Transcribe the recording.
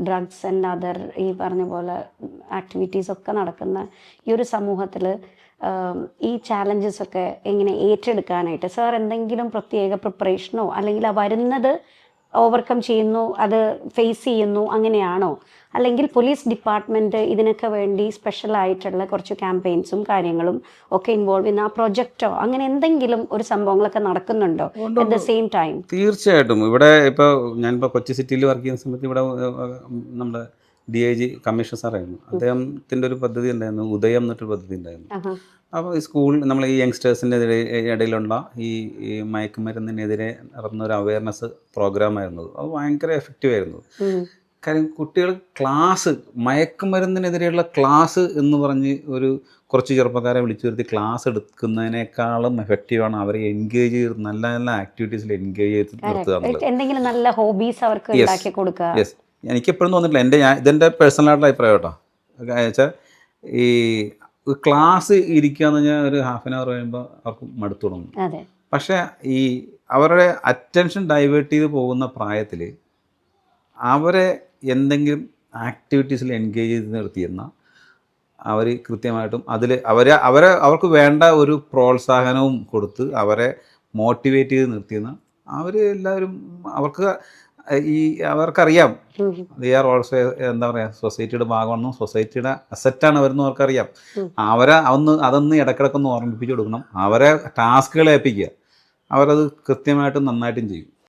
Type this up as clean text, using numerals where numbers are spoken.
Drugs and other ഈ പറഞ്ഞ പോലെ ആക്ടിവിറ്റീസ് ഒക്കെ നടക്കുന്ന ഈ ഒരു സമൂഹത്തിൽ ഈ ചാലഞ്ചസ് ഒക്കെ എങ്ങനെ ഏറ്റെടുക്കാനായിട്ട് സാർ എന്തെങ്കിലും പ്രത്യേക പ്രിപ്പറേഷനോ അല്ലെങ്കിൽ ആ വരുന്നത് ഓവർകം ചെയ്യുന്നു, അത് ഫേസ് ചെയ്യുന്നു, അങ്ങനെയാണോ? അല്ലെങ്കിൽ പോലീസ് ഡിപ്പാർട്ട്മെൻറ്റ് ഇതിനൊക്കെ വേണ്ടി സ്പെഷ്യലായിട്ടുള്ള കുറച്ച് ക്യാമ്പയിൻസും കാര്യങ്ങളും ഒക്കെ ഇൻവോൾവ് ചെയ്യുന്ന ആ പ്രൊജക്റ്റോ അങ്ങനെ എന്തെങ്കിലും ഒരു സംഭവങ്ങളൊക്കെ നടക്കുന്നുണ്ടോ അറ്റ് ദ സെയിം ടൈം? തീർച്ചയായിട്ടും. ഇവിടെ ഇപ്പോൾ ഞാനിപ്പോൾ കൊച്ചി സിറ്റിയിൽ വർക്ക് ചെയ്യുന്ന സമയത്ത് ഇവിടെ നമ്മുടെ DIG കമ്മീഷണർ സാറായിരുന്നു. അദ്ദേഹത്തിൻ്റെ ഒരു പദ്ധതി ഉണ്ടായിരുന്നു, ഉദയം എന്നൊരു പദ്ധതി ഉണ്ടായിരുന്നു. അപ്പോൾ ഈ സ്കൂൾ നമ്മൾ ഈ യങ്സ്റ്റേഴ്സിൻ്റെ ഇടയിലുള്ള ഈ മയക്കുമരുന്നിനെതിരെ നടന്ന ഒരു അവയർനെസ് പ്രോഗ്രാമായിരുന്നു. അത് ഭയങ്കര എഫക്റ്റീവ് ആയിരുന്നു. കാര്യം കുട്ടികൾ ക്ലാസ് മയക്കുമരുന്നിനെതിരെയുള്ള ക്ലാസ് എന്ന് പറഞ്ഞ് കുറച്ച് ചെറുപ്പക്കാരെ വിളിച്ചു വരുത്തി ക്ലാസ് എടുക്കുന്നതിനേക്കാളും എഫക്റ്റീവാണ് അവരെ എൻഗേജ് ചെയ്ത് നല്ല നല്ല ആക്ടിവിറ്റീസിൽ എൻഗേജ് ചെയ്ത് നിർത്തുക എന്നുള്ളത്. എന്തെങ്കിലും നല്ല ഹോബീസ് അവർക്ക് ഉണ്ടാക്കി കൊടുക്കുക. യെസ്, എനിക്കെപ്പോഴും തോന്നിയിട്ടില്ല. ഇതെൻ്റെ പേഴ്സണലായിട്ടുള്ള അഭിപ്രായം കേട്ടോ. വെച്ചാൽ ഈ ക്ലാസ് ഇരിക്കുക എന്ന് പറഞ്ഞാൽ ഒരു ഹാഫ് ആൻ അവർ കഴിയുമ്പോൾ അവർക്ക് മടുത്തു തുടങ്ങും. പക്ഷേ ഈ അവരുടെ അറ്റൻഷൻ ഡൈവേർട്ട് ചെയ്ത് പോകുന്ന പ്രായത്തിൽ അവരെ എന്തെങ്കിലും എൻഗേജ് ചെയ്ത് നിർത്തിയെന്നാൽ അവർ കൃത്യമായിട്ടും അവർക്ക് വേണ്ട ഒരു പ്രോത്സാഹനവും കൊടുത്ത് അവരെ മോട്ടിവേറ്റ് ചെയ്ത് നിർത്തിയെന്നാൽ അവർ എല്ലാവരും അവർക്കറിയാം ദേ ആർ ഓൾസോ എന്താ പറയുക സൊസൈറ്റിയുടെ ഭാഗമാണെന്നും സൊസൈറ്റിയുടെ അസറ്റാണ് അവരെന്ന് അവർക്കറിയാം. അതൊന്ന് ഇടയ്ക്കിടയ്ക്കൊന്ന് ഓർമ്മിപ്പിച്ച് കൊടുക്കണം. അവരെ ടാസ്കുകൾ ഏൽപ്പിക്കുക, അവരത് കൃത്യമായിട്ടും നന്നായിട്ടും ചെയ്യും.